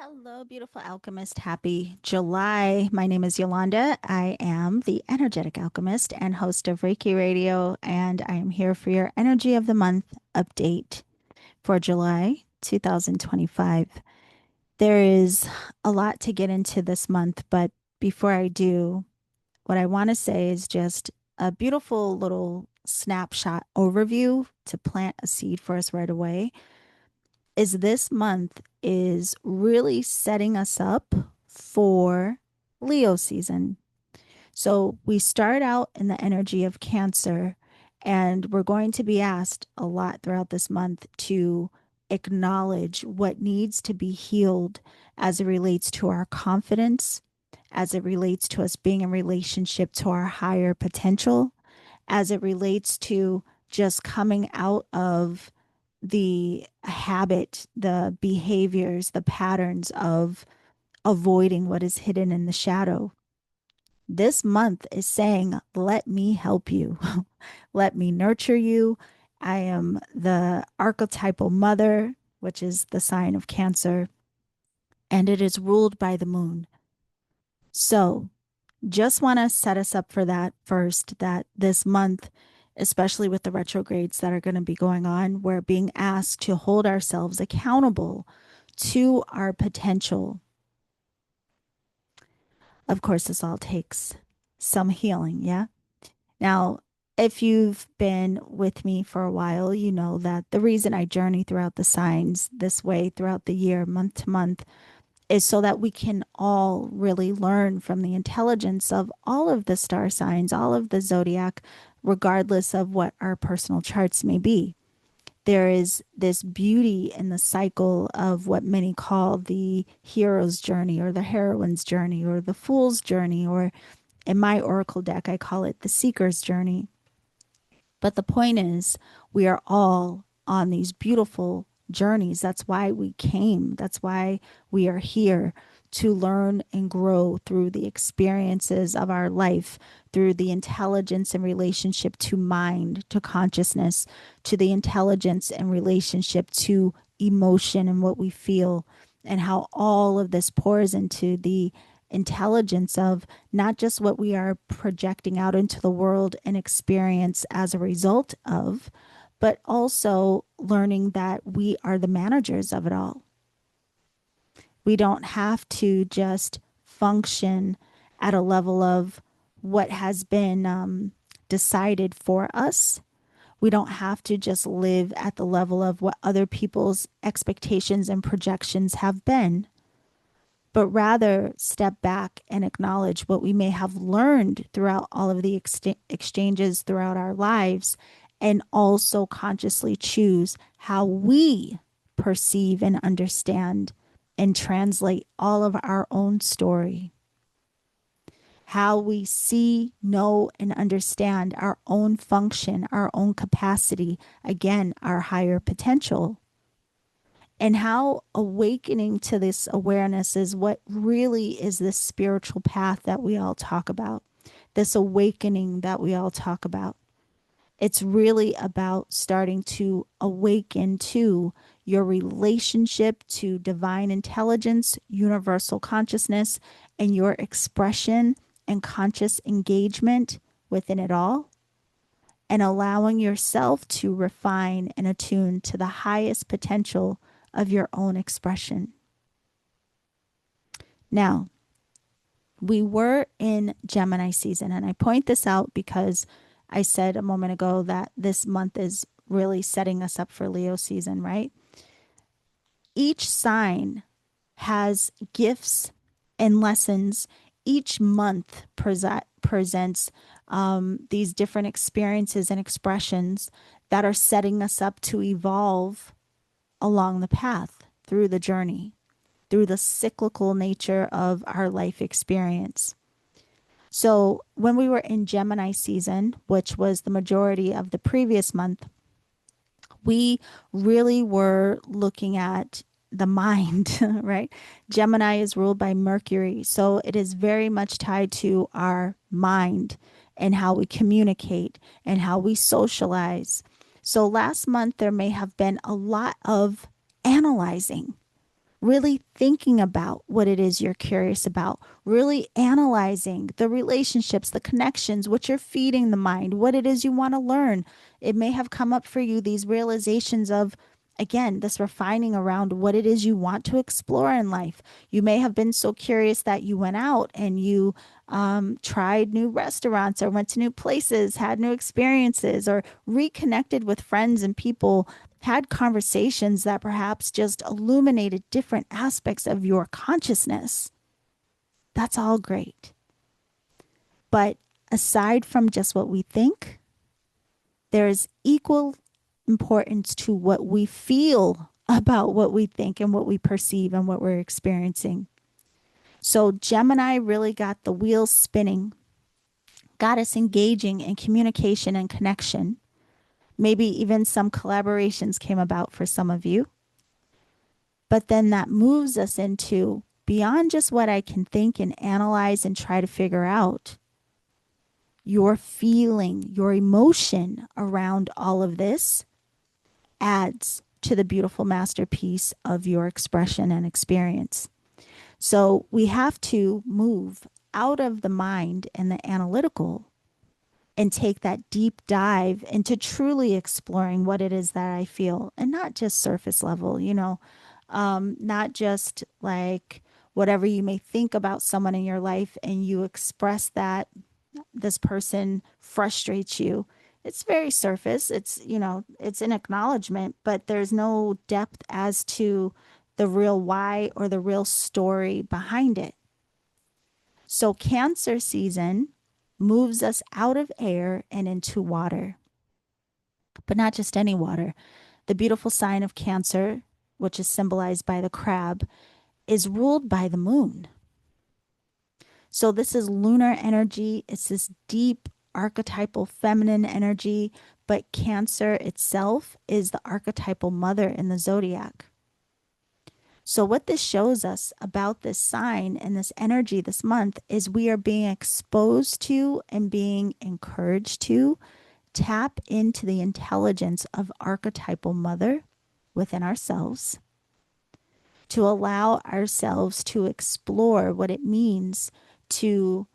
Hello, beautiful alchemist. Happy July. My name is Yolanda. I am the energetic alchemist and host of Reiki Radio, and I am here for your Energy of the Month update for July 2025. There is a lot to get into this month, but before I do, what I want to say is just a beautiful little snapshot overview to plant a seed for us right away is this month is really setting us up for Leo season. So we start out in the energy of Cancer, and we're going to be asked a lot throughout this month to acknowledge what needs to be healed as it relates to our confidence, as it relates to us being in relationship to our higher potential, as it relates to just coming out of the habit, the behaviors, the patterns of avoiding what is hidden in the shadow. This month is saying, let me help you. Let me nurture you. I am the archetypal mother, which is the sign of Cancer, and it is ruled by the moon. So, just want to set us up for that first, that this month, especially with the retrogrades that are going to be going on, we're being asked to hold ourselves accountable to our potential. Of course, this all takes some healing. Yeah. Now, if you've been with me for a while, you know that the reason I journey throughout the signs this way throughout the year, month to month, is so that we can all really learn from the intelligence of all of the star signs, all of the zodiac, regardless of what our personal charts may be. There is this beauty in the cycle of what many call the hero's journey or the heroine's journey or the fool's journey, or in my oracle deck, I call it the seeker's journey. But the point is, we are all on these beautiful journeys. That's why we came. That's why we are here to learn and grow through the experiences of our life, through the intelligence and relationship to mind, to consciousness, to the intelligence and relationship to emotion and what we feel, and how all of this pours into the intelligence of not just what we are projecting out into the world and experience as a result of, but also learning that we are the managers of it all. We don't have to just function at a level of what has been decided for us. We don't have to just live at the level of what other people's expectations and projections have been, but rather step back and acknowledge what we may have learned throughout all of the exchanges throughout our lives, and also consciously choose how we perceive and understand and translate all of our own story. How we see, know, and understand our own function, our own capacity, again, our higher potential, and how awakening to this awareness is what really is this spiritual path that we all talk about, this awakening that we all talk about. It's really about starting to awaken to your relationship to divine intelligence, universal consciousness, and your expression and conscious engagement within it all, and allowing yourself to refine and attune to the highest potential of your own expression. Now, we were in Gemini season, and I point this out because I said a moment ago that this month is really setting us up for Leo season, right? Each sign has gifts and lessons. Each month presents these different experiences and expressions that are setting us up to evolve along the path, through the journey, through the cyclical nature of our life experience. So when we were in Gemini season, which was the majority of the previous month, we really were looking at the mind, right? Gemini is ruled by Mercury. So it is very much tied to our mind and how we communicate and how we socialize. So last month, there may have been a lot of analyzing, really thinking about what it is you're curious about, really analyzing the relationships, the connections, what you're feeding the mind, what it is you want to learn. It may have come up for you these realizations of, again, this refining around what it is you want to explore in life. You may have been so curious that you went out and you tried new restaurants or went to new places, had new experiences, or reconnected with friends and people, had conversations that perhaps just illuminated different aspects of your consciousness. That's all great. But aside from just what we think, there is equal importance to what we feel about what we think and what we perceive and what we're experiencing. So Gemini really got the wheels spinning, got us engaging in communication and connection. Maybe even some collaborations came about for some of you. But then that moves us into beyond just what I can think and analyze and try to figure out. Your feeling, your emotion around all of this adds to the beautiful masterpiece of your expression and experience. So we have to move out of the mind and the analytical and take that deep dive into truly exploring what it is that I feel, and not just surface level, not just like whatever you may think about someone in your life and you express that this person frustrates you. It's very surface. It's an acknowledgement, but there's no depth as to the real why or the real story behind it. So Cancer season moves us out of air and into water, but not just any water. The beautiful sign of Cancer, which is symbolized by the crab, is ruled by the moon. So this is lunar energy. It's this deep archetypal feminine energy, but Cancer itself is the archetypal mother in the zodiac. So what this shows us about this sign and this energy this month is we are being exposed to and being encouraged to tap into the intelligence of archetypal mother within ourselves, to allow ourselves to explore what it means to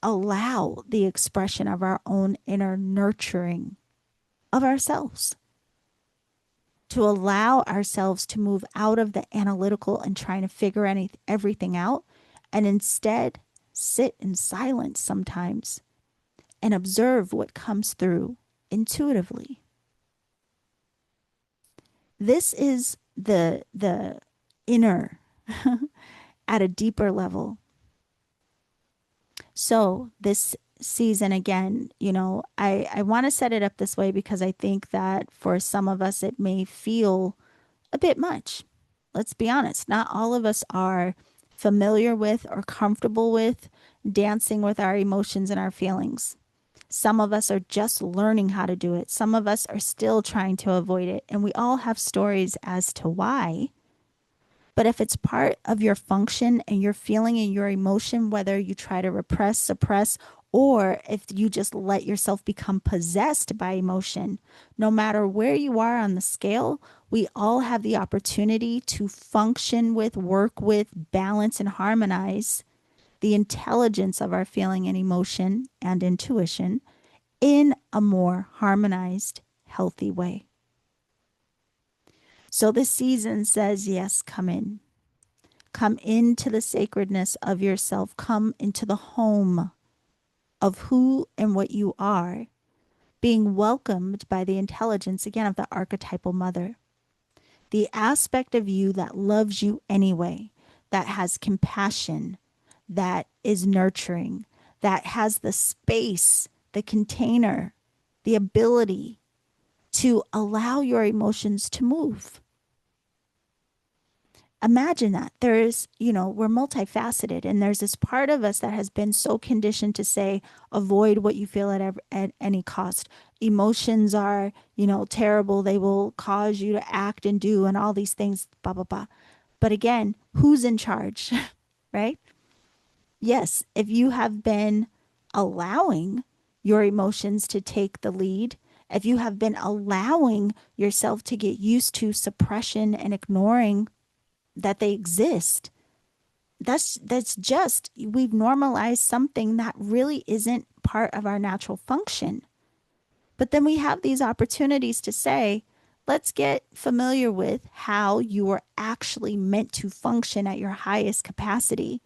allow the expression of our own inner nurturing of ourselves, to allow ourselves to move out of the analytical and trying to figure everything out, and instead sit in silence sometimes and observe what comes through intuitively. This is the inner at a deeper level. So this season, again, I want to set it up this way because I think that for some of us, it may feel a bit much. Let's be honest. Not all of us are familiar with or comfortable with dancing with our emotions and our feelings. Some of us are just learning how to do it. Some of us are still trying to avoid it. And we all have stories as to why. But if it's part of your function and your feeling and your emotion, whether you try to repress, suppress, or if you just let yourself become possessed by emotion, no matter where you are on the scale, we all have the opportunity to function with, work with, balance, and harmonize the intelligence of our feeling and emotion and intuition in a more harmonized, healthy way. So this season says, yes, come in. Come into the sacredness of yourself. Come into the home of who and what you are, being welcomed by the intelligence, again, of the archetypal mother. The aspect of you that loves you anyway, that has compassion, that is nurturing, that has the space, the container, the ability to allow your emotions to move. Imagine that we're multifaceted, and there's this part of us that has been so conditioned to say, avoid what you feel at any cost. Emotions are, terrible. They will cause you to act and do and all these things, blah, blah, blah. But again, who's in charge, right? Yes, if you have been allowing your emotions to take the lead, if you have been allowing yourself to get used to suppression and ignoring that they exist. That's just, we've normalized something that really isn't part of our natural function. But then we have these opportunities to say, let's get familiar with how you are actually meant to function at your highest capacity.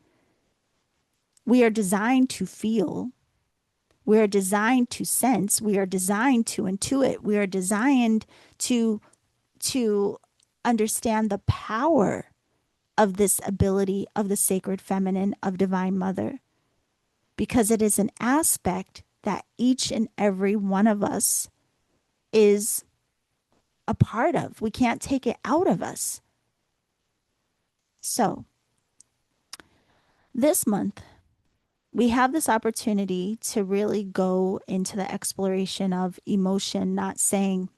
We are designed to feel. We are designed to sense. We are designed to intuit. We are designed to to understand the power of this ability of the sacred feminine, of divine mother, because it is an aspect that each and every one of us is a part of. We can't take it out of us. So, this month, we have this opportunity to really go into the exploration of emotion, not saying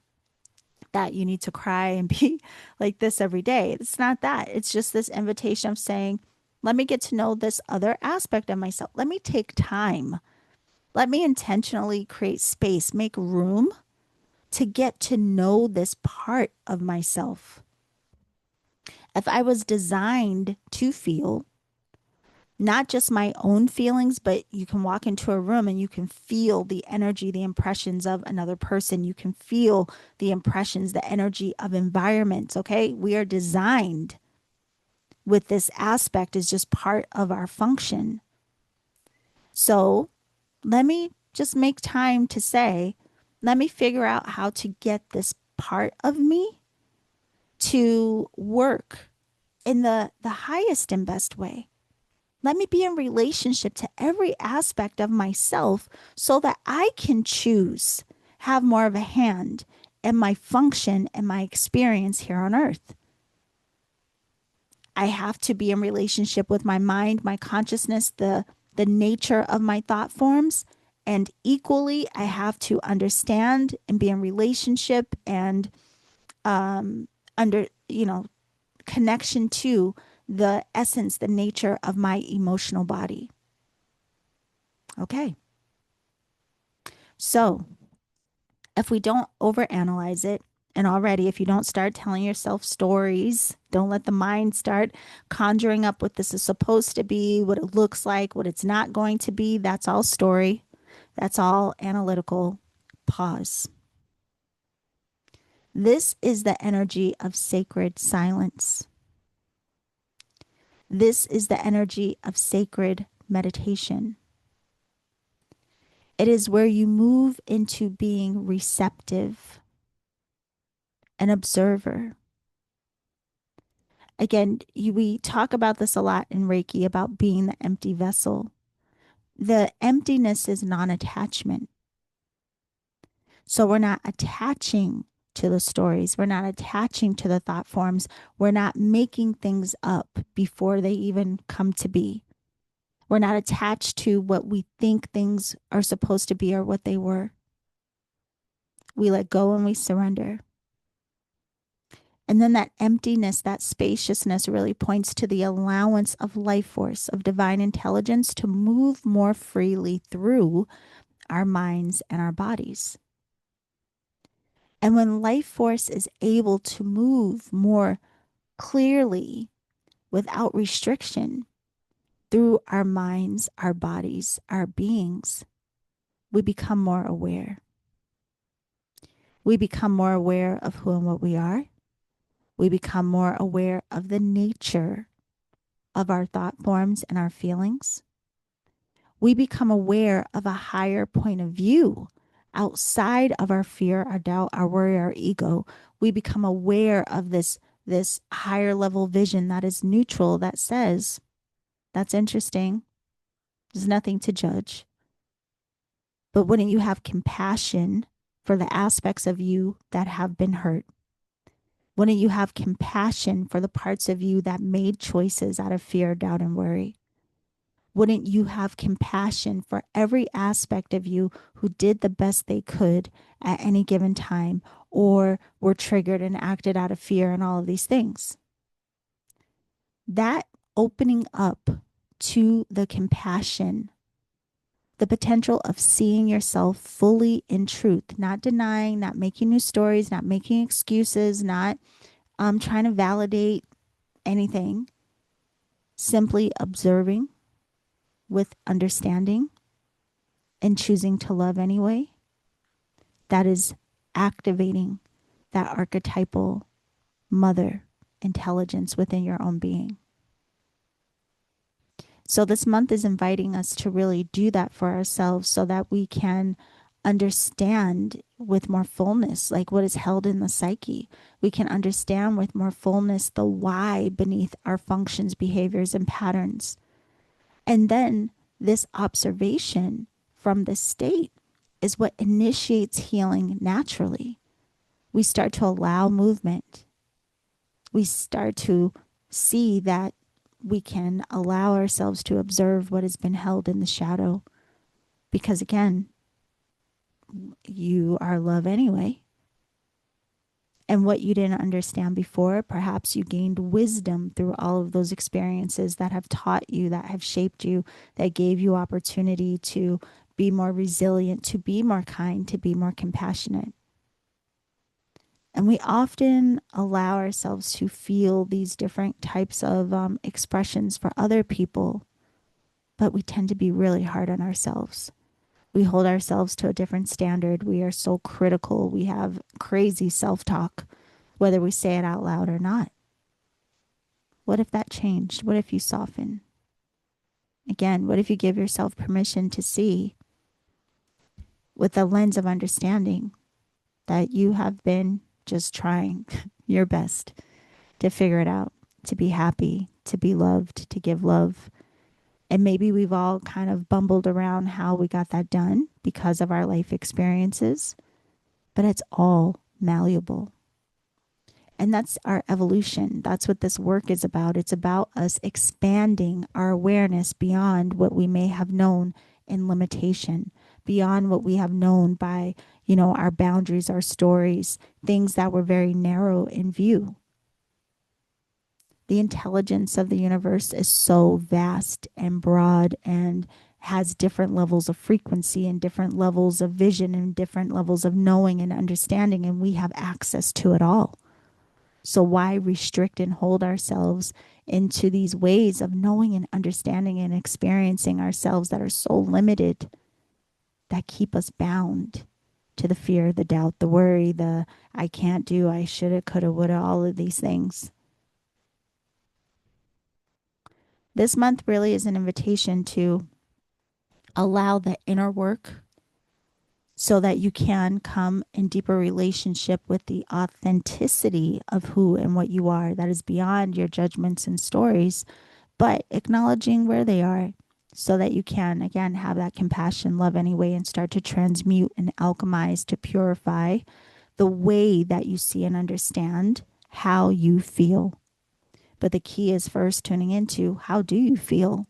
that you need to cry and be like this every day. It's not that. It's just this invitation of saying, let me get to know this other aspect of myself. Let me take time. Let me intentionally create space, make room to get to know this part of myself. If I was designed to feel not just my own feelings, but you can walk into a room and you can feel the energy, the impressions of another person. You can feel the impressions, the energy of environments. Okay. We are designed with this aspect is just part of our function. So let me just make time to say, let me figure out how to get this part of me to work in the highest and best way. Let me be in relationship to every aspect of myself so that I can choose, have more of a hand in my function and my experience here on earth. I have to be in relationship with my mind, my consciousness, the nature of my thought forms. And equally, I have to understand and be in relationship and under, connection to the essence, the nature of my emotional body. Okay. So if we don't overanalyze it, and already, if you don't start telling yourself stories, don't let the mind start conjuring up what this is supposed to be, what it looks like, what it's not going to be. That's all story. That's all analytical. Pause. This is the energy of sacred silence. This is the energy of sacred meditation. It is where you move into being receptive, an observer. Again, we talk about this a lot in Reiki about being the empty vessel. The emptiness is non-attachment. So we're not attaching to the stories. We're not attaching to the thought forms. We're not making things up before they even come to be. We're not attached to what we think things are supposed to be or what they were. We let go and we surrender. And then that emptiness, that spaciousness really points to the allowance of life force, of divine intelligence to move more freely through our minds and our bodies. And when life force is able to move more clearly without restriction through our minds, our bodies, our beings, we become more aware. We become more aware of who and what we are. We become more aware of the nature of our thought forms and our feelings. We become aware of a higher point of view outside of our fear, our doubt, our worry, our ego. We become aware of this higher level vision that is neutral, that says, that's interesting. There's nothing to judge. But wouldn't you have compassion for the aspects of you that have been hurt? Wouldn't you have compassion for the parts of you that made choices out of fear, doubt, and worry? Wouldn't you have compassion for every aspect of you who did the best they could at any given time or were triggered and acted out of fear and all of these things? That opening up to the compassion, the potential of seeing yourself fully in truth, not denying, not making new stories, not making excuses, not trying to validate anything, simply observing with understanding and choosing to love anyway, that is activating that archetypal mother intelligence within your own being. So this month is inviting us to really do that for ourselves so that we can understand with more fullness, like what is held in the psyche. We can understand with more fullness the why beneath our functions, behaviors, and patterns. And then this observation from this state is what initiates healing naturally. We start to allow movement. We start to see that we can allow ourselves to observe what has been held in the shadow. Because again, you are love anyway. And what you didn't understand before, perhaps you gained wisdom through all of those experiences that have taught you, that have shaped you, that gave you opportunity to be more resilient, to be more kind, to be more compassionate. And we often allow ourselves to feel these different types of expressions for other people, but we tend to be really hard on ourselves. We hold ourselves to a different standard. We are so critical. We have crazy self-talk, whether we say it out loud or not. What if that changed? What if you soften? Again, what if you give yourself permission to see with a lens of understanding that you have been just trying your best to figure it out, to be happy, to be loved, to give love. And maybe we've all kind of bumbled around how we got that done because of our life experiences, but it's all malleable. And that's our evolution. That's what this work is about. It's about us expanding our awareness beyond what we may have known in limitation, beyond what we have known by, our boundaries, our stories, things that were very narrow in view. The intelligence of the universe is so vast and broad and has different levels of frequency and different levels of vision and different levels of knowing and understanding, and we have access to it all. So why restrict and hold ourselves into these ways of knowing and understanding and experiencing ourselves that are so limited, that keep us bound to the fear, the doubt, the worry, the I can't do, I shoulda, coulda, woulda, all of these things. This month really is an invitation to allow the inner work so that you can come in deeper relationship with the authenticity of who and what you are that is beyond your judgments and stories, but acknowledging where they are so that you can, again, have that compassion, love anyway, and start to transmute and alchemize to purify the way that you see and understand how you feel. But the key is first tuning into how do you feel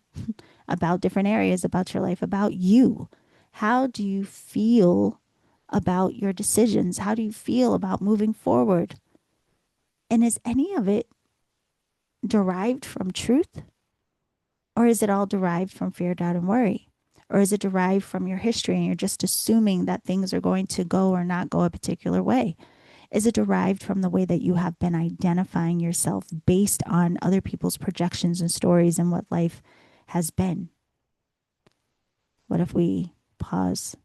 about different areas about your life, about you. How do you feel about your decisions? How do you feel about moving forward? And is any of it derived from truth? Or is it all derived from fear, doubt, and worry? Or is it derived from your history and you're just assuming that things are going to go or not go a particular way? Is it derived from the way that you have been identifying yourself based on other people's projections and stories and what life has been? What if we pause?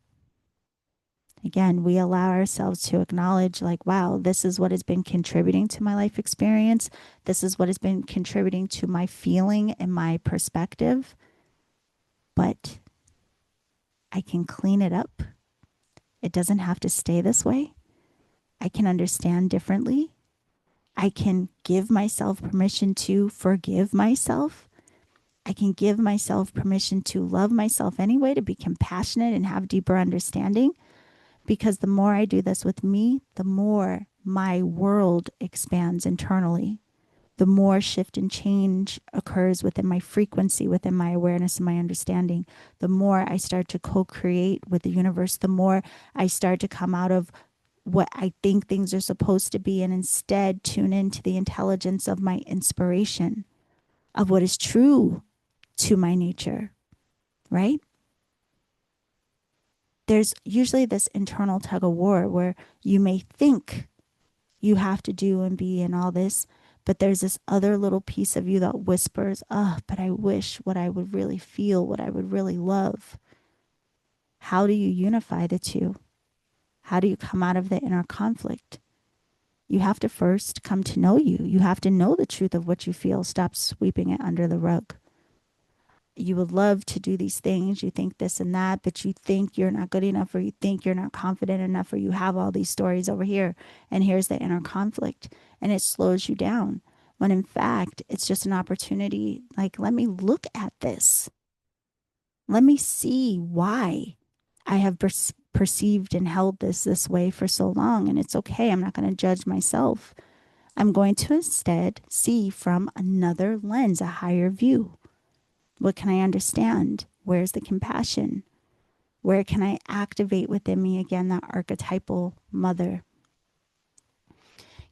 Again, we allow ourselves to acknowledge, like, wow, this is what has been contributing to my life experience. This is what has been contributing to my feeling and my perspective. But I can clean it up. It doesn't have to stay this way. I can understand differently. I can give myself permission to forgive myself. I can give myself permission to love myself anyway, to be compassionate and have deeper understanding. Because the more I do this with me, the more my world expands internally. The more shift and change occurs within my frequency, within my awareness and my understanding. The more I start to co-create with the universe, the more I start to come out of what I think things are supposed to be and instead tune into the intelligence of my inspiration, of what is true to my nature, right? There's usually this internal tug of war where you may think you have to do and be and all this, But there's this other little piece of you that whispers, oh, but I wish what I would really feel, what I would really love. How do you unify the two? How do you come out of the inner conflict? You have to first come to know you. You have to know the truth of what you feel. Stop sweeping it under the rug. You would love to do these things. You think this and that, but you think you're not good enough, or you think you're not confident enough, or you have all these stories over here. And here's the inner conflict, and it slows you down. When in fact, it's just an opportunity. Like, let me look at this. Let me see why I have perceived and held this way for so long. And it's okay. I'm not going to judge myself. I'm going to instead see from another lens, a higher view. What can I understand? Where's the compassion? Where can I activate within me again that archetypal mother?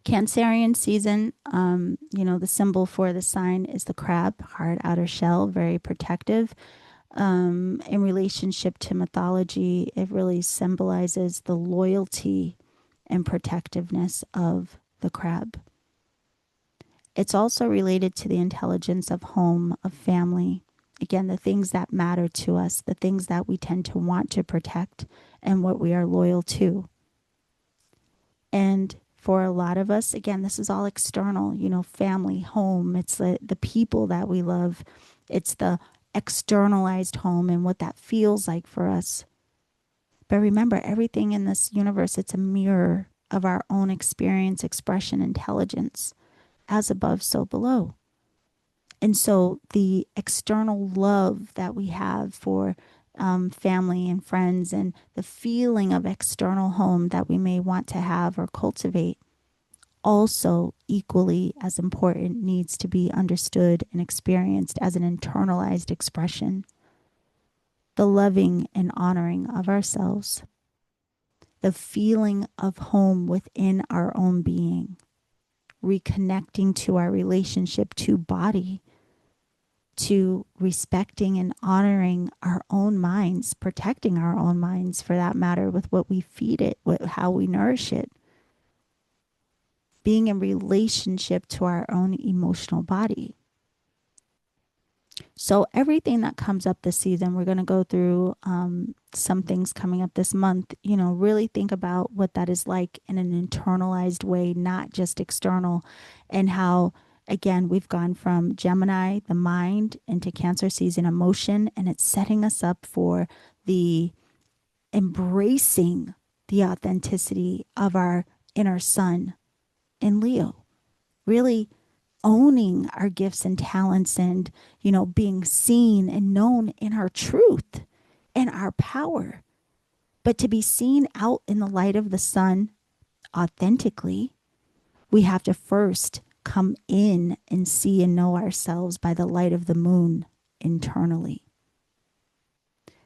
Cancerian season, the symbol for the sign is the crab, hard outer shell, very protective. In relationship to mythology, it really symbolizes the loyalty and protectiveness of the crab. It's also related to the intelligence of home, of family. Again, the things that matter to us, the things that we tend to want to protect, and what we are loyal to. And for a lot of us, again, this is all external, family, home. It's the people that we love. It's the externalized home and what that feels like for us. But remember, everything in this universe, it's a mirror of our own experience, expression, intelligence, as above, so below. And so the external love that we have for family and friends, and the feeling of external home that we may want to have or cultivate, also equally as important, needs to be understood and experienced as an internalized expression. The loving and honoring of ourselves, the feeling of home within our own being, reconnecting to our relationship to body, to respecting and honoring our own minds, protecting our own minds for that matter, with what we feed it, how we nourish it, being in relationship to our own emotional body. So everything that comes up this season, we're going to go through some things coming up this month, really think about what that is like in an internalized way, not just external, and how, again, we've gone from Gemini, the mind, into Cancer season, emotion, and it's setting us up for the embracing the authenticity of our inner sun in Leo, really owning our gifts and talents, and, being seen and known in our truth and our power. But to be seen out in the light of the sun authentically, we have to first come in and see and know ourselves by the light of the moon internally.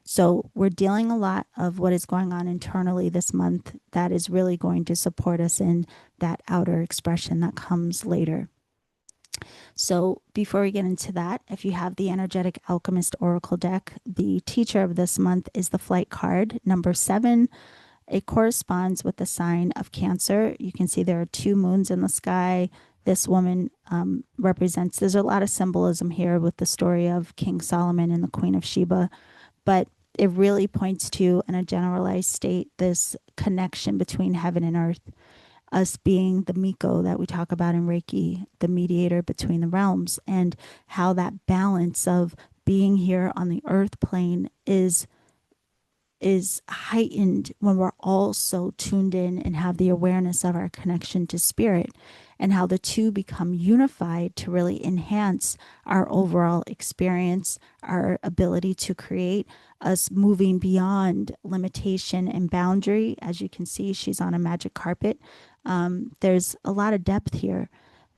So we're dealing a lot of what is going on internally this month that is really going to support us in that outer expression that comes later. So before we get into that, if you have the Energetic Alchemist Oracle deck, the teacher of this month is the flight card, number 7. It corresponds with the sign of Cancer. You can see there are 2 moons in the sky. This woman represents, there's a lot of symbolism here with the story of King Solomon and the Queen of Sheba, but it really points to, in a generalized state, this connection between heaven and earth. Us being the Miko that we talk about in Reiki, the mediator between the realms, and how that balance of being here on the earth plane is heightened when we're all so tuned in and have the awareness of our connection to spirit, and how the two become unified to really enhance our overall experience, our ability to create, us moving beyond limitation and boundary. As you can see, she's on a magic carpet. There's a lot of depth here.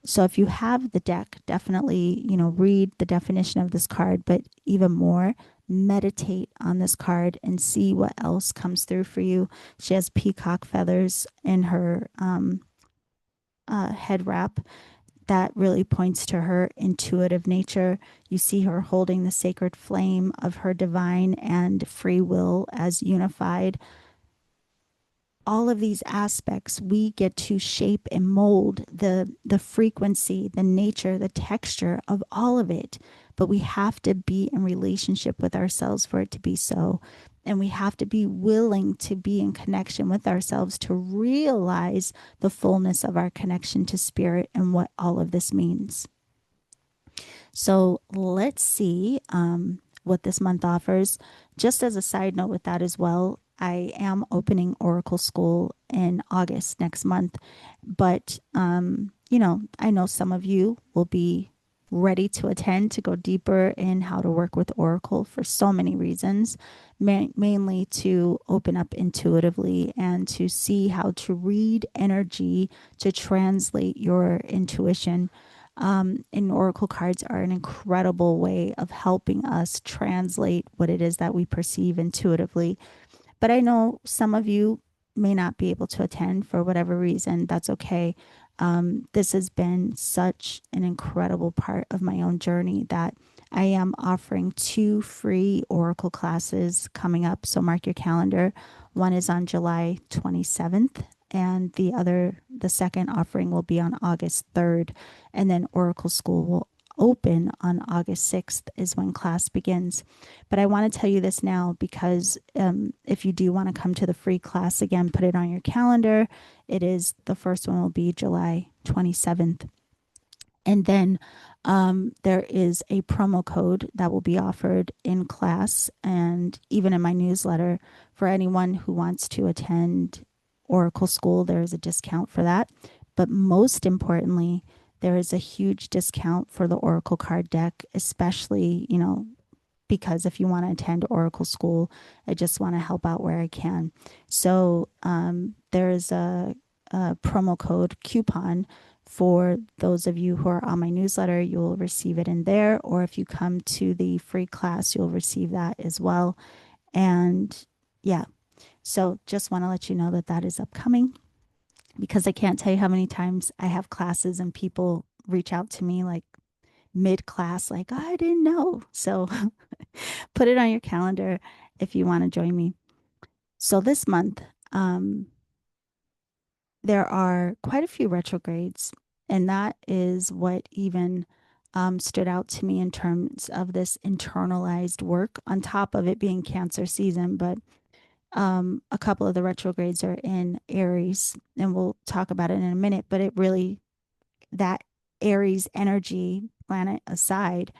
So if you have the deck, definitely, read the definition of this card, but even more, meditate on this card and see what else comes through for you. She has peacock feathers in her head wrap. That really points to her intuitive nature. You see her holding the sacred flame of her divine and free will as unified. all of these aspects, we get to shape and mold the frequency, the nature, the texture of all of it. But we have to be in relationship with ourselves for it to be so. And we have to be willing to be in connection with ourselves to realize the fullness of our connection to spirit and what all of this means. So let's see what this month offers. Just as a side note with that as well, I am opening Oracle School in August next month. But, I know some of you will be ready to attend to go deeper in how to work with Oracle for so many reasons, mainly to open up intuitively and to see how to read energy to translate your intuition. And oracle cards are an incredible way of helping us translate what it is that we perceive intuitively. But I know some of you may not be able to attend for whatever reason. That's okay. This has been such an incredible part of my own journey that I am offering 2 free Oracle classes coming up. So mark your calendar. One is on July 27th, and the second offering will be on August 3rd. And then Oracle School will open on August 6th, is when class begins. But I want to tell you this now because if you do want to come to the free class, again, put it on your calendar. The first one will be July 27th. And then there is a promo code that will be offered in class and even in my newsletter for anyone who wants to attend Oracle School. There is a discount for that. But most importantly, there is a huge discount for the Oracle card deck, especially, because if you want to attend Oracle School, I just want to help out where I can. So there is a promo code coupon for those of you who are on my newsletter. You'll receive it in there, or if you come to the free class, you'll receive that as well. And yeah, so just want to let you know that that is upcoming, because I can't tell you how many times I have classes and people reach out to me like mid class, like, oh, I didn't know. So put it on your calendar if you want to join me. So this month, there are quite a few retrogrades, and that is what even stood out to me in terms of this internalized work, on top of it being Cancer season. But a couple of the retrogrades are in Aries, and we'll talk about it in a minute. But it really, that Aries energy, planet aside,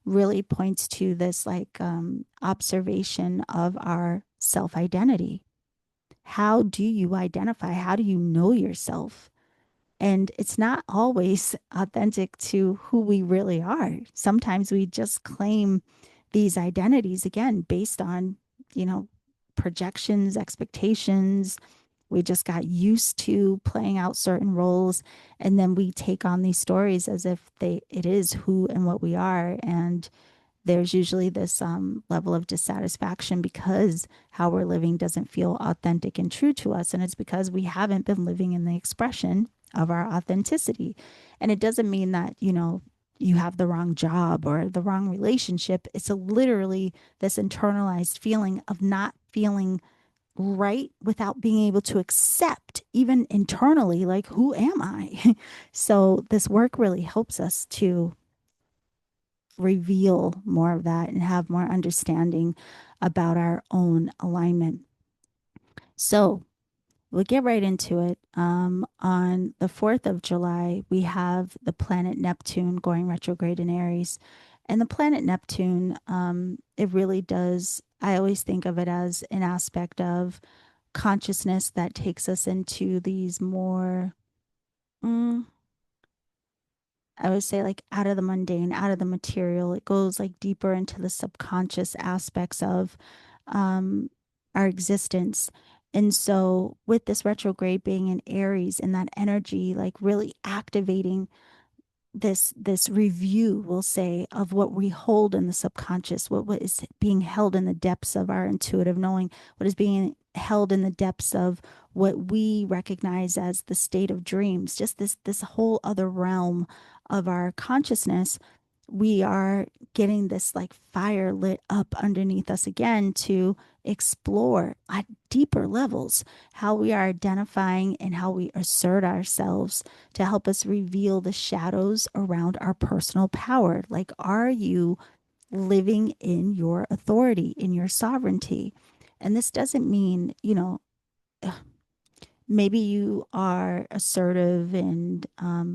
really points to this like observation of our self identity. How do you identify? How do you know yourself? And it's not always authentic to who we really are. Sometimes we just claim these identities again based on, you know, projections, expectations. We just got used to playing out certain roles, and then we take on these stories as if it is who and what we are. And there's usually this level of dissatisfaction because how we're living doesn't feel authentic and true to us. And it's because we haven't been living in the expression of our authenticity. And it doesn't mean that, you have the wrong job or the wrong relationship. It's literally this internalized feeling of not feeling right without being able to accept, even internally, like, who am I? So this work really helps us to reveal more of that and have more understanding about our own alignment. So we'll get right into it. On the 4th of July, we have the planet Neptune going retrograde in Aries. And the planet Neptune, it really does, I always think of it as an aspect of consciousness that takes us into these more, mm, I would say, like out of the mundane, out of the material. It goes like deeper into the subconscious aspects of um, our existence. And so, with this retrograde being in Aries and that energy, like really activating this review, we'll say, of what we hold in the subconscious, what is being held in the depths of our intuitive knowing, what is being held in the depths of what we recognize as the state of dreams, just this whole other realm of our consciousness. We are getting this like fire lit up underneath us again to explore at deeper levels how we are identifying and how we assert ourselves to help us reveal the shadows around our personal power. Like, are you living in your authority, in your sovereignty? And this doesn't mean, maybe you are assertive and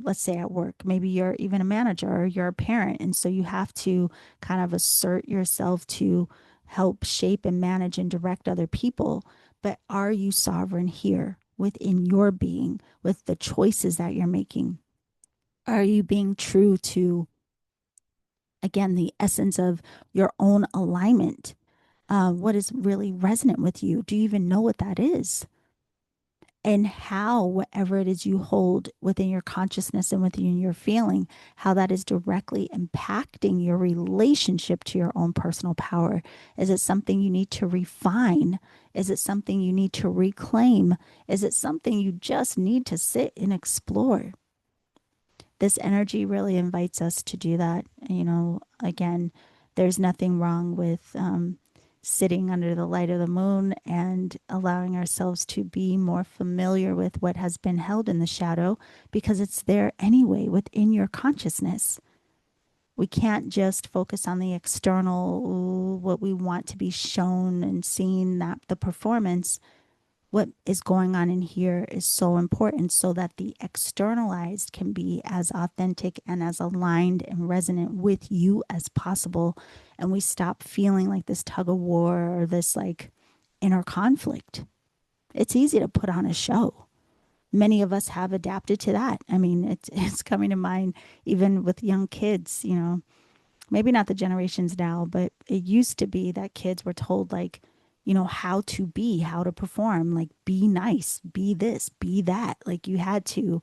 let's say at work, maybe you're even a manager or you're a parent, and so you have to kind of assert yourself to help shape and manage and direct other people. But are you sovereign here within your being with the choices that you're making? Are you being true to, again, the essence of your own alignment? What is really resonant with you? Do you even know what that is? And how whatever it is you hold within your consciousness and within your feeling, how that is directly impacting your relationship to your own personal power. Is it something you need to refine? Is it something you need to reclaim? Is it something you just need to sit and explore? This energy really invites us to do that. Again, there's nothing wrong with sitting under the light of the moon and allowing ourselves to be more familiar with what has been held in the shadow, because it's there anyway within your consciousness. We can't just focus on the external, what we want to be shown and seen, that the performance. What is going on in here is so important so that the externalized can be as authentic and as aligned and resonant with you as possible. And we stop feeling like this tug of war or this like inner conflict. It's easy to put on a show. Many of us have adapted to that. I mean, it's coming to mind even with young kids, maybe not the generations now, but it used to be that kids were told like, how to be, how to perform, like be nice, be this, be that. Like you had to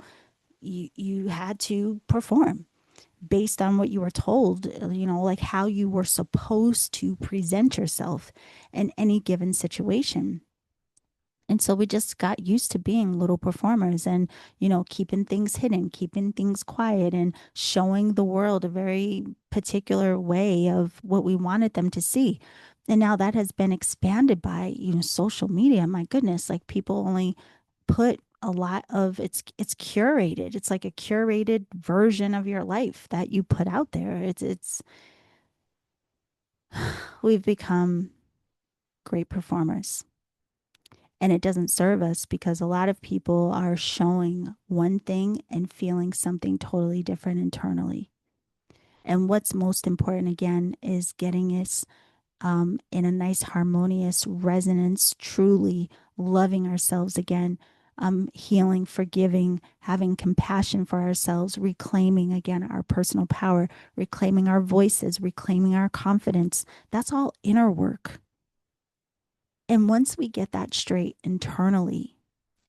perform based on what you were told, like how you were supposed to present yourself in any given situation. And so we just got used to being little performers and, keeping things hidden, keeping things quiet, and showing the world a very particular way of what we wanted them to see. And now that has been expanded by, social media. My goodness, like people only put a lot of it's curated. It's like a curated version of your life that you put out there. It's we've become great performers. And it doesn't serve us because a lot of people are showing one thing and feeling something totally different internally. And what's most important, again, is getting us in a nice, harmonious resonance, truly loving ourselves again, healing, forgiving, having compassion for ourselves, reclaiming again our personal power, reclaiming our voices, reclaiming our confidence. That's all inner work. And once we get that straight internally,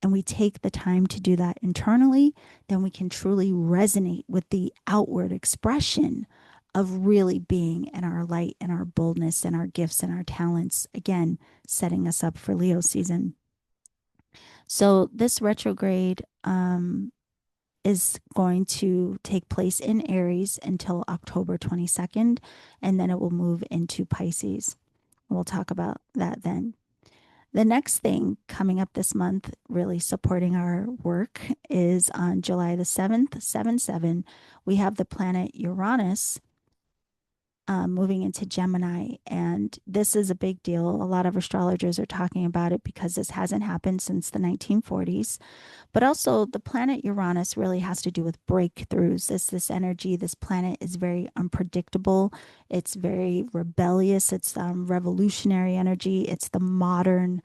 and we take the time to do that internally, then we can truly resonate with the outward expression of really being in our light and our boldness and our gifts and our talents. Again, setting us up for Leo season. So this retrograde is going to take place in Aries until October 22nd, and then it will move into Pisces. We'll talk about that then. The next thing coming up this month, really supporting our work, is on July the 7th, 7/7, we have the planet Uranus moving into Gemini. And this is a big deal. A lot of astrologers are talking about it because this hasn't happened since the 1940s. But also, the planet Uranus really has to do with breakthroughs. This energy, this planet is very unpredictable. It's very rebellious. It's revolutionary energy. It's the modern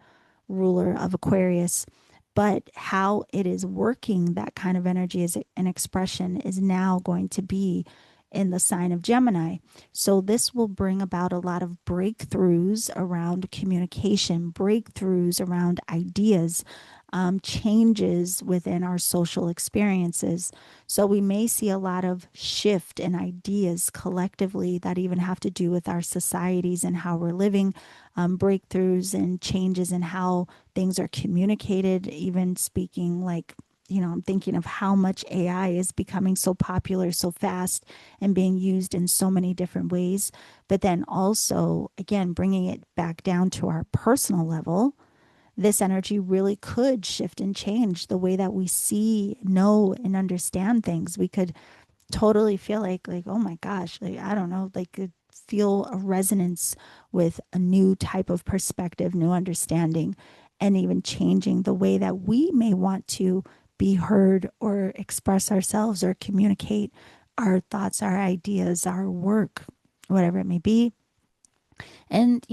ruler of Aquarius. But how it is working, that kind of energy is an expression, is now going to be in the sign of Gemini. So this will bring about a lot of breakthroughs around communication, breakthroughs around ideas, changes within our social experiences. So we may see a lot of shift in ideas collectively that even have to do with our societies and how we're living, breakthroughs and changes in how things are communicated, even speaking like, I'm thinking of how much AI is becoming so popular so fast and being used in so many different ways. But then also, again, bringing it back down to our personal level, this energy really could shift and change the way that we see, know, and understand things. We could totally feel like oh my gosh, like I don't know, like could feel a resonance with a new type of perspective, new understanding, and even changing the way that we may want to be heard or express ourselves or communicate our thoughts, our ideas, our work, whatever it may be. And,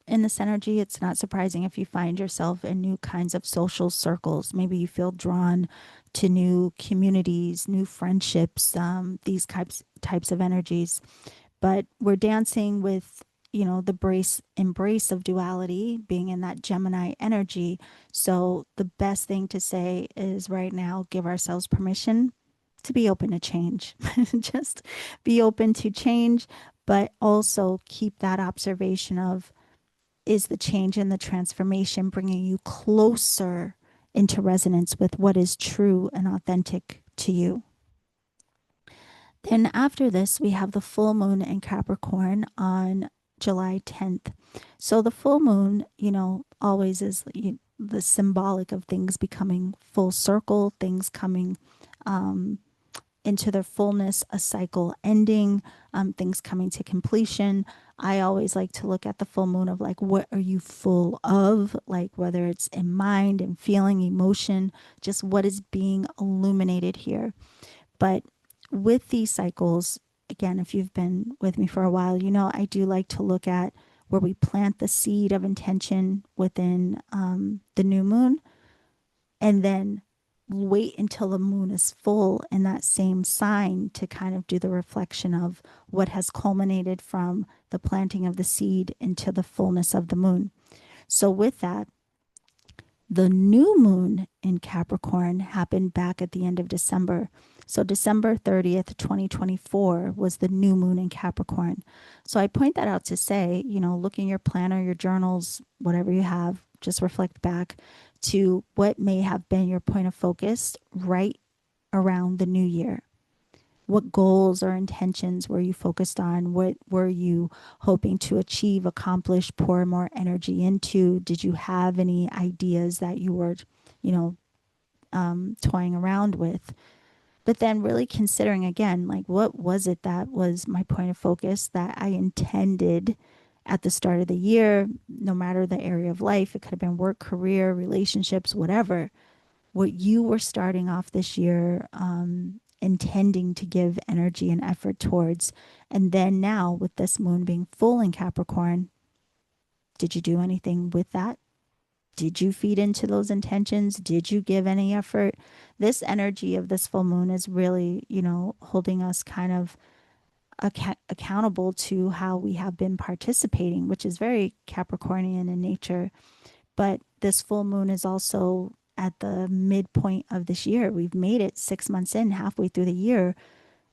in this energy, it's not surprising if you find yourself in new kinds of social circles. Maybe you feel drawn to new communities, new friendships, these types of energies. But we're dancing with, the embrace of duality, being in that Gemini energy. So the best thing to say is right now, give ourselves permission to be open to change. Just be open to change, but also keep that observation of, is the change and the transformation bringing you closer into resonance with what is true and authentic to you. Then after this, we have the full moon in Capricorn on July 10th. So the full moon, always is the symbolic of things becoming full circle, things coming into their fullness, a cycle ending, things coming to completion. I always like to look at the full moon of like, what are you full of? Like, whether it's in mind and feeling, emotion, just what is being illuminated here. But with these cycles, again, if you've been with me for a while, I do like to look at where we plant the seed of intention within the new moon, and then wait until the moon is full in that same sign to kind of do the reflection of what has culminated from the planting of the seed into the fullness of the moon. So, with that, the new moon in Capricorn happened back at the end of December. So December 30th, 2024 was the new moon in Capricorn. So I point that out to say, look in your planner, your journals, whatever you have, just reflect back to what may have been your point of focus right around the new year. What goals or intentions were you focused on? What were you hoping to achieve, accomplish, pour more energy into? Did you have any ideas that you were, you know, toying around with? But then really considering again, like, what was it that was my point of focus that I intended at the start of the year, no matter the area of life? It could have been work, career, relationships, whatever. What you were starting off this year intending to give energy and effort towards. And then now, with this moon being full in Capricorn, did you do anything with that? Did you feed into those intentions? Did you give any effort? This energy of this full moon is really, holding us kind of accountable to how we have been participating, which is very Capricornian in nature. But this full moon is also at the midpoint of this year. We've made it 6 months in, halfway through the year.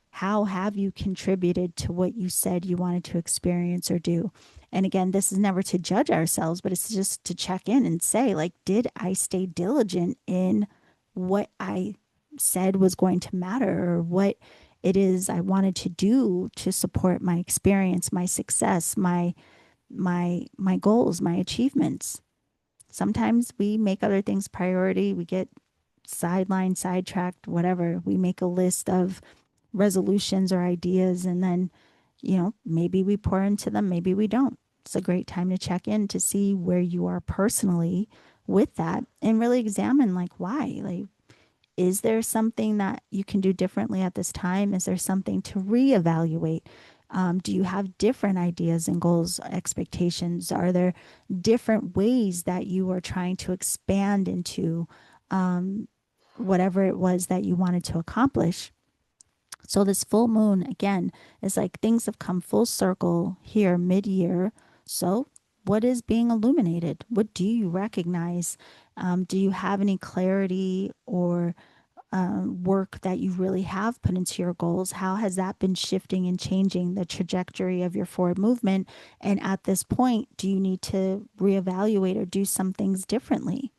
How have you contributed to what you said you wanted to experience or do? And again, this is never to judge ourselves, but it's just to check in and say, like, did I stay diligent in what I said was going to matter, or what it is I wanted to do to support my experience, my success, my goals, my achievements? Sometimes we make other things priority. We get sidelined, sidetracked, whatever. We make a list of resolutions or ideas, and then, maybe we pour into them, maybe we don't. It's a great time to check in to see where you are personally with that and really examine, like, why? Like, is there something that you can do differently at this time? Is there something to reevaluate? Do you have different ideas and goals, expectations? Are there different ways that you are trying to expand into whatever it was that you wanted to accomplish? So, this full moon, again, is like things have come full circle here mid year. So, what is being illuminated? What do you recognize? Do you have any clarity or work that you really have put into your goals? How has that been shifting and changing the trajectory of your forward movement? And at this point, do you need to reevaluate or do some things differently?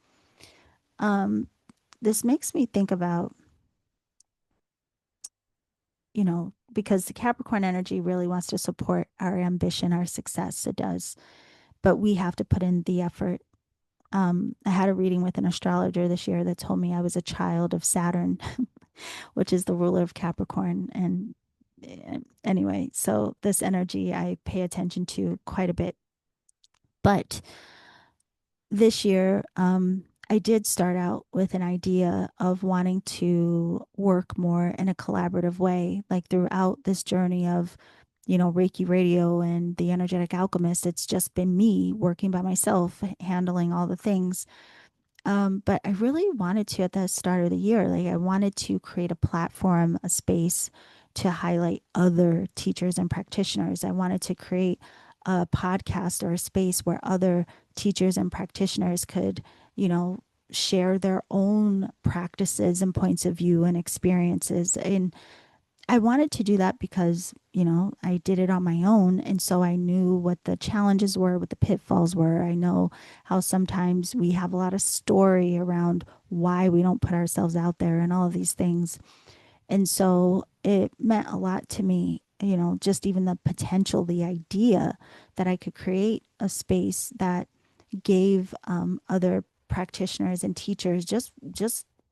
this makes me think about, because the Capricorn energy really wants to support our ambition, our success. It does. But we have to put in the effort. I had a reading with an astrologer this year that told me I was a child of Saturn, which is the ruler of Capricorn. And anyway, so this energy I pay attention to quite a bit. But this year, I did start out with an idea of wanting to work more in a collaborative way. Like throughout this journey of, Reiki Radio and the Energetic Alchemist, it's just been me working by myself, handling all the things. But I really wanted to, at the start of the year, like I wanted to create a platform, a space to highlight other teachers and practitioners. I wanted to create a podcast or a space where other teachers and practitioners could, share their own practices and points of view and experiences. And I wanted to do that because, I did it on my own. And so I knew what the challenges were, what the pitfalls were. I know how sometimes we have a lot of story around why we don't put ourselves out there and all of these things. And so it meant a lot to me, just even the potential, the idea that I could create a space that gave other practitioners and teachers just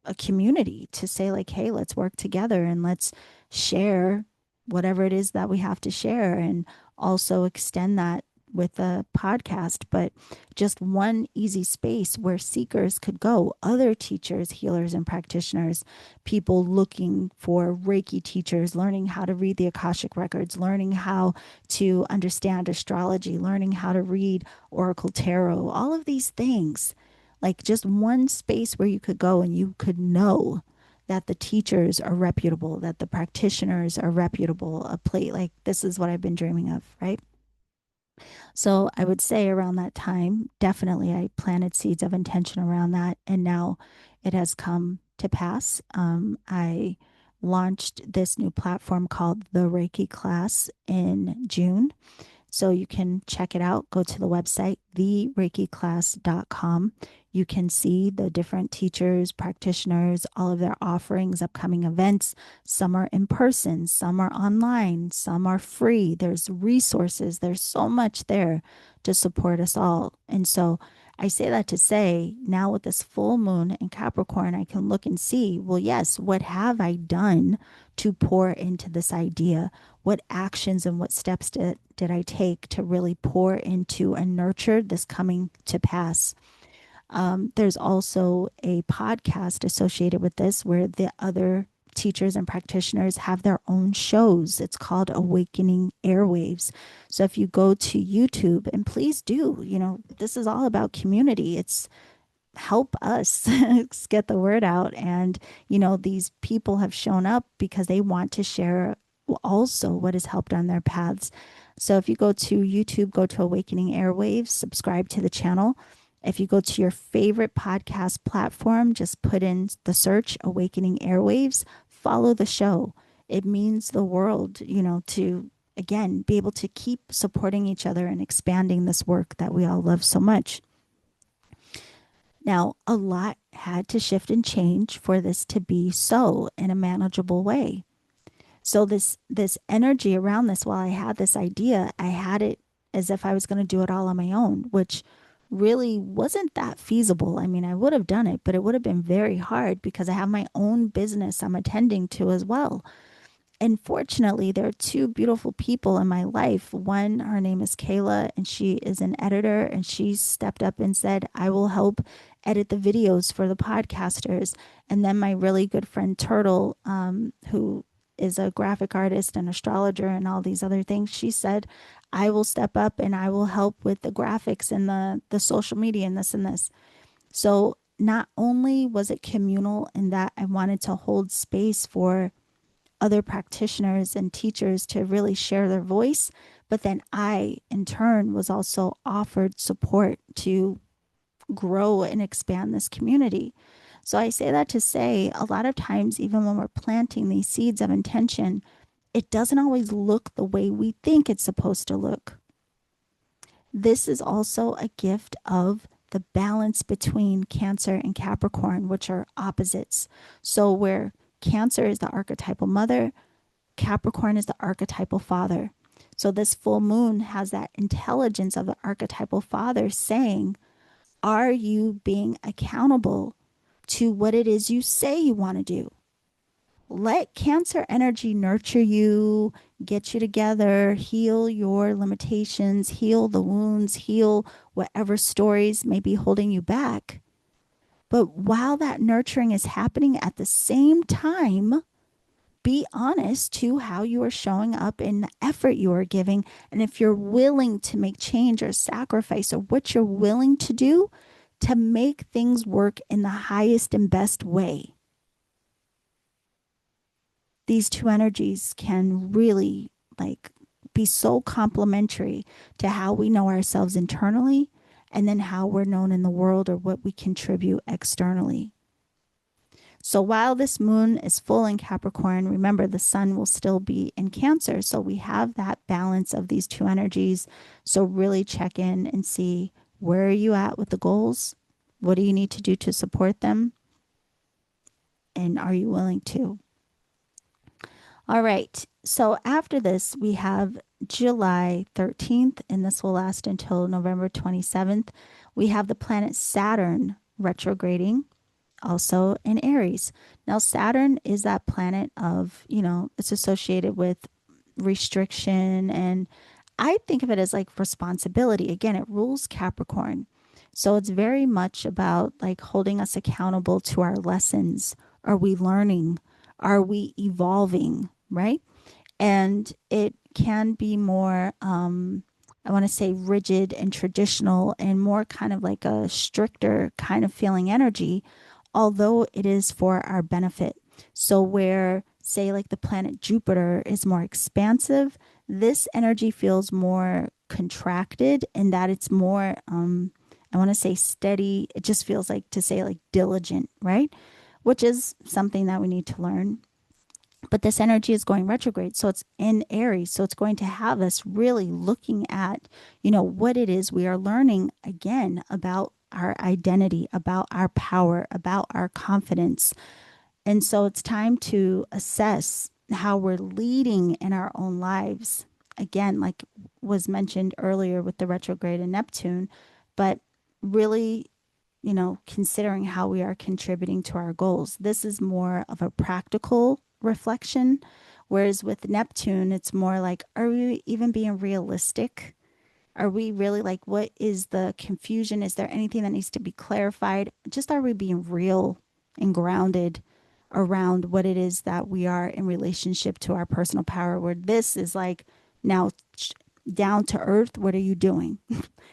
a community to say like, hey, let's work together and let's share whatever it is that we have to share, and also extend that with a podcast. But just one easy space where seekers could go, other teachers, healers, and practitioners, people looking for Reiki teachers, learning how to read the Akashic records, learning how to understand astrology, learning how to read Oracle Tarot, all of these things. Like just one space where you could go and you could know that the teachers are reputable, that the practitioners are reputable, a plate like this is what I've been dreaming of, right? So I would say around that time, definitely I planted seeds of intention around that. And now it has come to pass. I launched this new platform called the Reiki class in June. So you can check it out. Go to the website, thereikiclass.com. You can see the different teachers, practitioners, all of their offerings, upcoming events. Some are in person, some are online, some are free. There's resources. There's so much there to support us all. And so I say that to say now with this full moon in Capricorn, I can look and see, well, yes, what have I done to pour into this idea? What actions and what steps did I take to really pour into and nurture this coming to pass? There's also a podcast associated with this where the other teachers and practitioners have their own shows. It's called Awakening Airwaves. So if you go to YouTube, and please do, this is all about community. It's help us get the word out. And, these people have shown up because they want to share also what has helped on their paths. So if you go to YouTube, go to Awakening Airwaves, subscribe to the channel. If you go to your favorite podcast platform, just put in the search Awakening Airwaves, follow the show. It means the world, to again be able to keep supporting each other and expanding this work that we all love so much. Now, a lot had to shift and change for this to be so in a manageable way. So this energy around this, while I had this idea, I had it as if I was going to do it all on my own, which really wasn't that feasible. I mean, I would have done it, but it would have been very hard because I have my own business I'm attending to as well. And fortunately, there are two beautiful people in my life. One, her name is Kayla, and she is an editor, and she stepped up and said, I will help edit the videos for the podcasters. And then my really good friend Turtle, who is a graphic artist and astrologer and all these other things, she said, I will step up and I will help with the graphics and the social media and this and this. So not only was it communal in that I wanted to hold space for other practitioners and teachers to really share their voice, but then I, in turn, was also offered support to grow and expand this community. So I say that to say a lot of times, even when we're planting these seeds of intention, it doesn't always look the way we think it's supposed to look. This is also a gift of the balance between Cancer and Capricorn, which are opposites. So, where Cancer is the archetypal mother, Capricorn is the archetypal father. So, this full moon has that intelligence of the archetypal father saying, are you being accountable to what it is you say you want to do? Let Cancer energy nurture you, get you together, heal your limitations, heal the wounds, heal whatever stories may be holding you back. But while that nurturing is happening at the same time, be honest to how you are showing up in the effort you are giving. And if you're willing to make change or sacrifice or what you're willing to do to make things work in the highest and best way. These two energies can really like be so complementary to how we know ourselves internally and then how we're known in the world or what we contribute externally. So while this moon is full in Capricorn, remember the sun will still be in Cancer. So we have that balance of these two energies. So really check in and see, where are you at with the goals? What do you need to do to support them? And are you willing to? All right. So after this, we have July 13th, and this will last until November 27th. We have the planet Saturn retrograding also in Aries. Now, Saturn is that planet of, it's associated with restriction. And I think of it as like responsibility. Again, it rules Capricorn. So it's very much about like holding us accountable to our lessons. Are we learning? Are we evolving? Right? And it can be more, I want to say rigid and traditional and more kind of like a stricter kind of feeling energy, although it is for our benefit. So, where, say, like the planet Jupiter is more expansive, this energy feels more contracted in that it's more, I want to say steady. It just feels like to say like diligent, right? Which is something that we need to learn. But this energy is going retrograde. So it's in Aries. So it's going to have us really looking at, what it is we are learning again about our identity, about our power, about our confidence. And so it's time to assess how we're leading in our own lives. Again, like was mentioned earlier with the retrograde in Neptune, but really, considering how we are contributing to our goals. This is more of a practical reflection, whereas with Neptune, it's more like, are we even being realistic? Are we really like, what is the confusion? Is there anything that needs to be clarified? Just are we being real and grounded around what it is that we are in relationship to our personal power? Where this is like, now down to earth, what are you doing?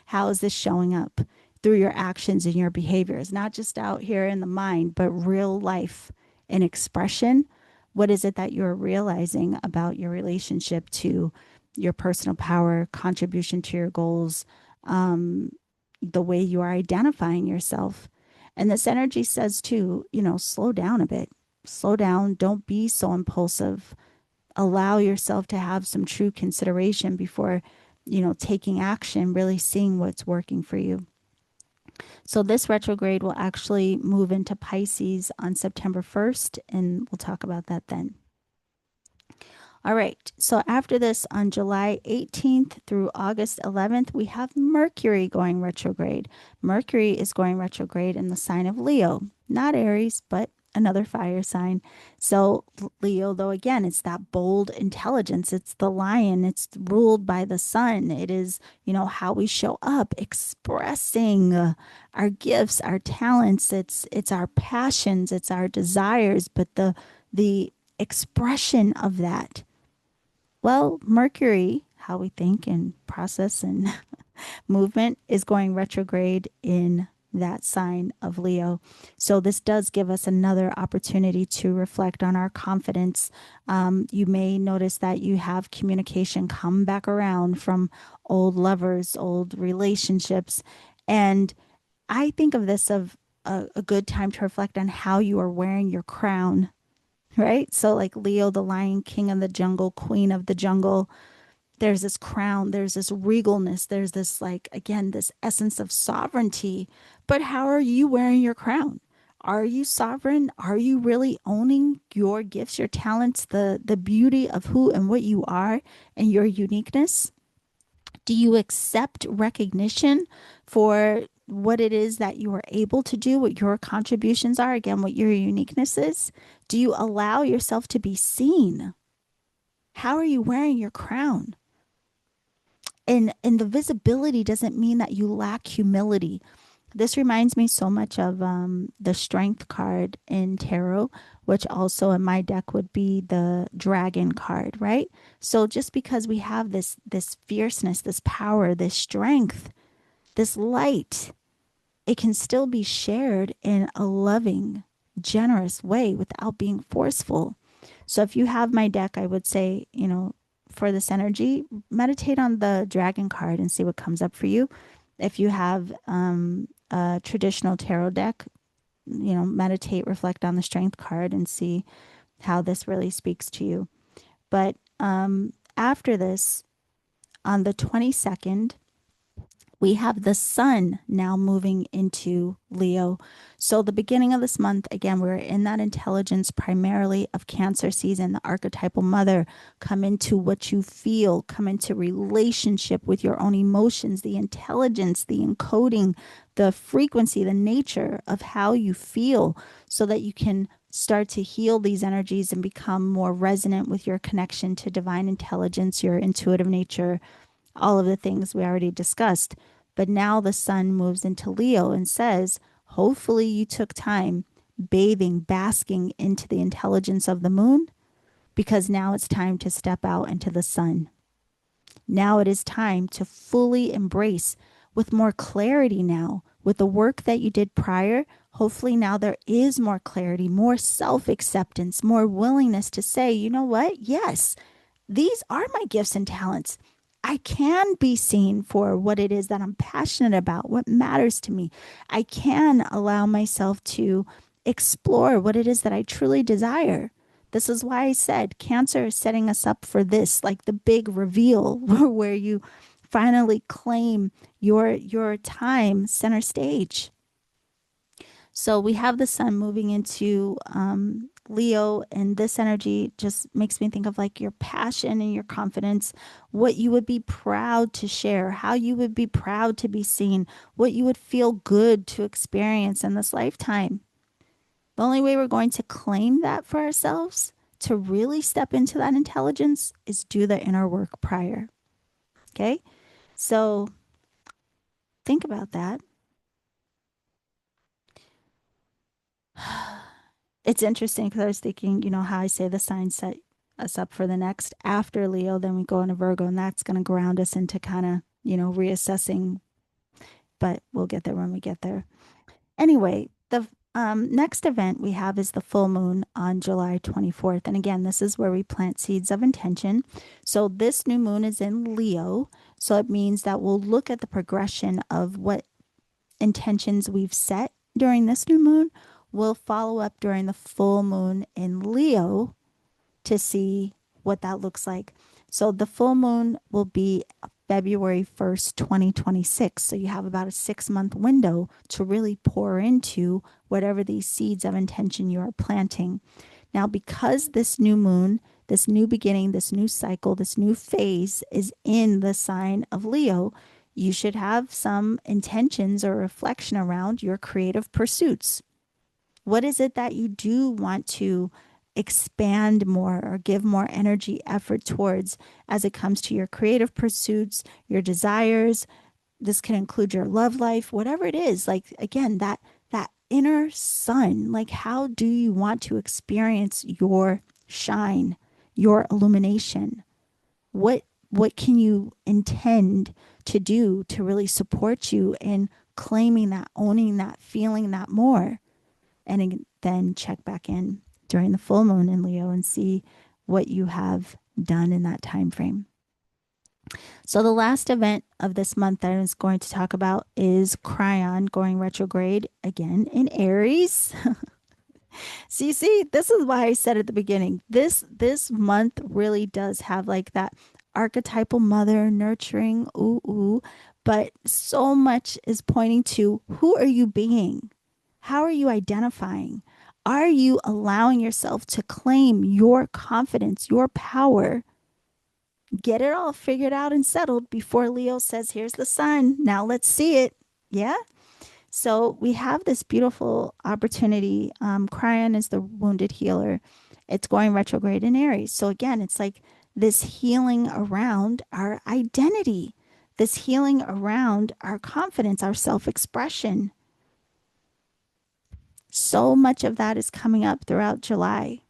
How is this showing up through your actions and your behaviors? Not just out here in the mind, but real life and expression. What is it that you're realizing about your relationship to your personal power, contribution to your goals, the way you are identifying yourself? And this energy says too, slow down a bit. Slow down. Don't be so impulsive. Allow yourself to have some true consideration before, taking action, really seeing what's working for you. So this retrograde will actually move into Pisces on September 1st, and we'll talk about that then. All right. So after this, on July 18th through August 11th, we have Mercury going retrograde. Mercury is going retrograde in the sign of Leo, not Aries, but another fire sign. So Leo, though, again, it's that bold intelligence. It's the lion. It's ruled by the sun. It is, how we show up, expressing our gifts, our talents. It's our passions. It's our desires. But the expression of that. Well, Mercury, how we think and process and movement, is going retrograde in that sign of Leo. So this does give us another opportunity to reflect on our confidence. You may notice that you have communication come back around from old lovers, old relationships. And I think of this of a good time to reflect on how you are wearing your crown, right? So like Leo, the lion, king of the jungle, queen of the jungle, There's this crown, there's this regalness, there's this, like, again, this essence of sovereignty. But how are you wearing your crown? Are you sovereign? Are you really owning your gifts, your talents, the beauty of who and what you are and your uniqueness? Do you accept recognition for what it is that you are able to do, what your contributions are, again, what your uniqueness is? Do you allow yourself to be seen? How are you wearing your crown? And the visibility doesn't mean that you lack humility. This reminds me so much of the strength card in tarot, which also in my deck would be the dragon card, right? So just because we have this fierceness, this power, this strength, this light, it can still be shared in a loving, generous way without being forceful. So if you have my deck, I would say, for this energy, meditate on the dragon card and see what comes up for you. If you have a traditional tarot deck, meditate, reflect on the strength card and see how this really speaks to you. But after this, on the 22nd, we have the sun now moving into Leo. So the beginning of this month, again, we're in that intelligence primarily of Cancer season, the archetypal mother. Come into what you feel, come into relationship with your own emotions, the intelligence, the encoding, the frequency, the nature of how you feel, so that you can start to heal these energies and become more resonant with your connection to divine intelligence, your intuitive nature, all of the things we already discussed. But now the sun moves into Leo and says, hopefully you took time bathing, basking into the intelligence of the moon, because now it's time to step out into the sun. Now it is time to fully embrace with more clarity now, with the work that you did prior. Hopefully now there is more clarity, more self-acceptance, more willingness to say, you know what? Yes, these are my gifts and talents. I can be seen for what it is that I'm passionate about, what matters to me. I can allow myself to explore what it is that I truly desire. This is why I said Cancer is setting us up for this, like the big reveal where you finally claim your time center stage. So we have the sun moving into Leo, and this energy just makes me think of like your passion and your confidence, what you would be proud to share, how you would be proud to be seen, what you would feel good to experience in this lifetime. The only way we're going to claim that for ourselves, to really step into that intelligence, is do the inner work prior. Okay? So think about that. It's interesting because I was thinking, how I say the signs set us up for the next after Leo, then we go into Virgo, and that's going to ground us into kind of, reassessing. But we'll get there when we get there. Anyway, the next event we have is the full moon on July 24th. And again, this is where we plant seeds of intention. So this new moon is in Leo. So it means that we'll look at the progression of what intentions we've set during this new moon. We'll follow up during the full moon in Leo to see what that looks like. So the full moon will be February 1st, 2026. So you have about a 6-month window to really pour into whatever these seeds of intention you are planting. Now, because this new moon, this new beginning, this new cycle, this new phase is in the sign of Leo, you should have some intentions or reflection around your creative pursuits. What is it that you do want to expand more or give more energy, effort towards as it comes to your creative pursuits, your desires? This can include your love life, whatever it is. Like, again, that inner sun, like, how do you want to experience your shine, your illumination? What can you intend to do to really support you in claiming that, owning that, feeling that more? And then check back in during the full moon in Leo and see what you have done in that time frame. So the last event of this month that I was going to talk about is Cryon going retrograde again in Aries. See, this is why I said at the beginning, this month really does have like that archetypal mother, nurturing, ooh, ooh. But so much is pointing to who are you being? How are you identifying? Are you allowing yourself to claim your confidence, your power? Get it all figured out and settled before Leo says, here's the sun. Now let's see it. Yeah. So we have this beautiful opportunity. Cryon is the wounded healer. It's going retrograde in Aries. So again, it's like this healing around our identity, this healing around our confidence, our self expression. So much of that is coming up throughout July.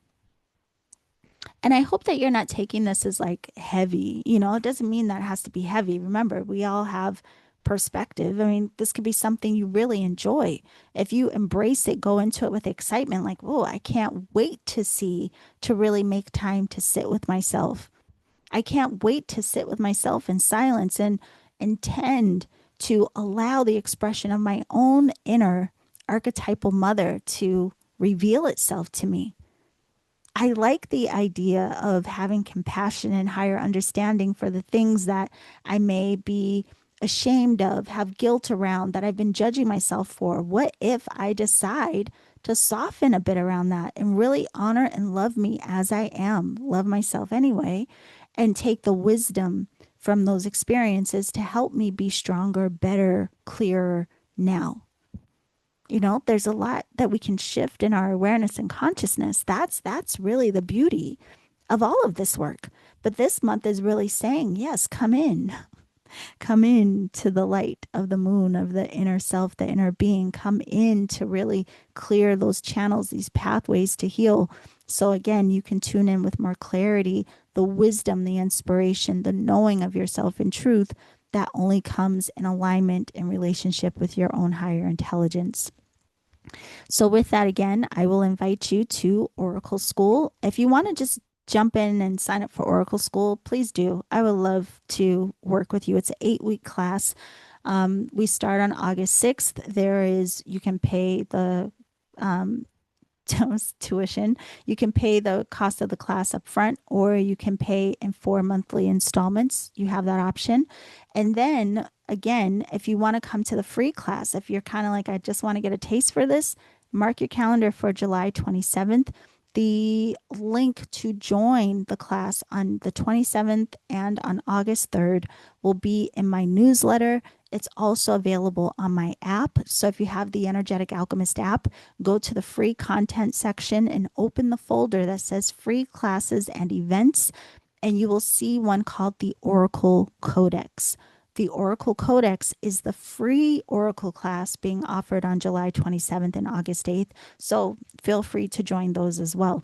And I hope that you're not taking this as like heavy. It doesn't mean that it has to be heavy. Remember, we all have perspective. I mean, this could be something you really enjoy. If you embrace it, go into it with excitement, like, oh, I can't wait to really make time to sit with myself. I can't wait to sit with myself in silence and intend to allow the expression of my own inner archetypal mother to reveal itself to me. I like the idea of having compassion and higher understanding for the things that I may be ashamed of, have guilt around, that I've been judging myself for. What if I decide to soften a bit around that and really honor and love me as I am, love myself anyway, and take the wisdom from those experiences to help me be stronger, better, clearer now? There's a lot that we can shift in our awareness and consciousness. That's really the beauty of all of this work. But this month is really saying, yes, come in to the light of the moon, of the inner self, the inner being. Come in to really clear those channels, these pathways to heal. So again, you can tune in with more clarity, the wisdom, the inspiration, the knowing of yourself in truth that only comes in alignment in relationship with your own higher intelligence. So, with that, again, I will invite you to Oracle School. If you want to just jump in and sign up for Oracle School, please do. I would love to work with you. It's an 8-week class. We start on August 6th. You can pay the um, tuition. You can pay the cost of the class up front, or you can pay in 4 monthly installments. You have that option. And then again, if you want to come to the free class, if you're kind of like, I just want to get a taste for this, mark your calendar for July 27th. The link to join the class on the 27th and on August 3rd will be in my newsletter. It's also available on my app. So if you have the Energetic Alchemist app, go to the free content section and open the folder that says free classes and events, and you will see one called the Oracle Codex. The Oracle Codex is the free Oracle class being offered on July 27th and August 8th. So feel free to join those as well.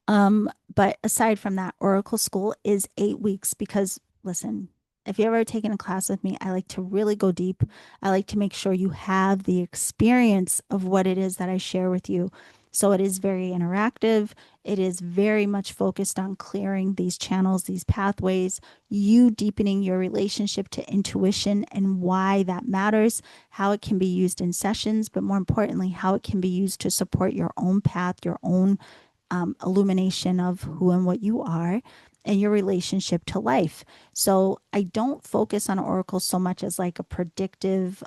But aside from that, Oracle School is 8 weeks because, listen, if you've ever taken a class with me, I like to really go deep. I like to make sure you have the experience of what it is that I share with you. So it is very interactive. It is very much focused on clearing these channels, these pathways, you deepening your relationship to intuition and why that matters, how it can be used in sessions, but more importantly, how it can be used to support your own path, your own illumination of who and what you are and your relationship to life. So I don't focus on Oracle so much as like a predictive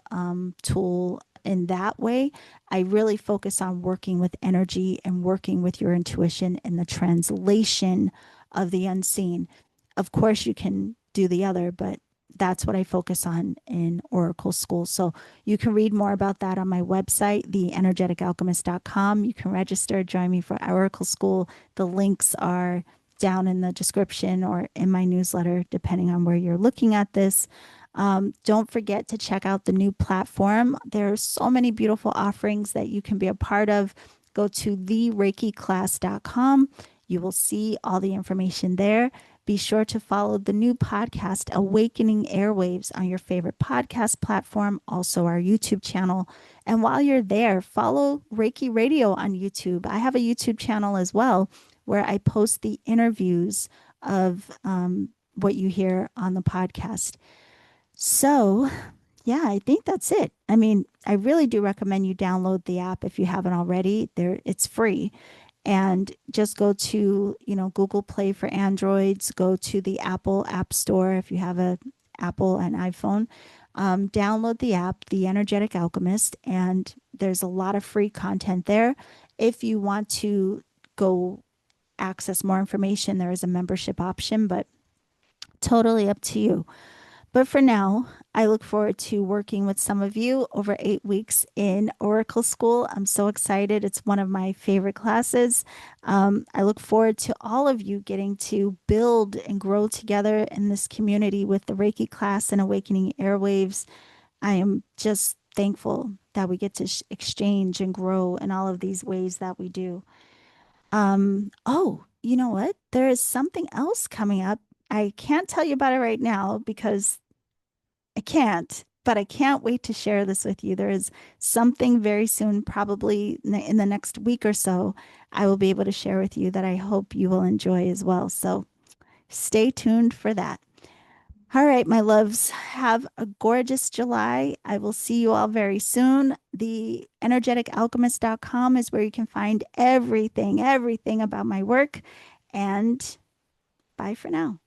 tool in that way. I really focus on working with energy and working with your intuition and the translation of the unseen. Of course, you can do the other, but that's what I focus on in Oracle School. So you can read more about that on my website, theenergeticalchemist.com. You can register, join me for Oracle School. The links are down in the description or in my newsletter, depending on where you're looking at this. Don't forget to check out the new platform. There are so many beautiful offerings that you can be a part of. Go to thereikiclass.com. You will see all the information there. Be sure to follow the new podcast, Awakening Airwaves, on your favorite podcast platform, also our YouTube channel. And while you're there, follow Reiki Radio on YouTube. I have a YouTube channel as well where I post the interviews of what you hear on the podcast. So, yeah, I think that's it. I mean, I really do recommend you download the app if you haven't already. It's free. and just go to, Google Play for Androids, go to the Apple App Store if you have a Apple and iPhone. Download the app, The Energetic Alchemist, and there's a lot of free content there. If you want to go access more information, there is a membership option, but totally up to you. But for now, I look forward to working with some of you over 8 weeks in Oracle School. I'm so excited. It's one of my favorite classes. I look forward to all of you getting to build and grow together in this community with the Reiki class and Awakening Airwaves. I am just thankful that we get to exchange and grow in all of these ways that we do. Oh, you know what? There is something else coming up. I can't tell you about it right now because I can't, but I can't wait to share this with you. There is something very soon, probably in the next week or so, I will be able to share with you that I hope you will enjoy as well. So stay tuned for that. All right, my loves, have a gorgeous July. I will see you all very soon. The energeticalchemist.com is where you can find everything about my work. And bye for now.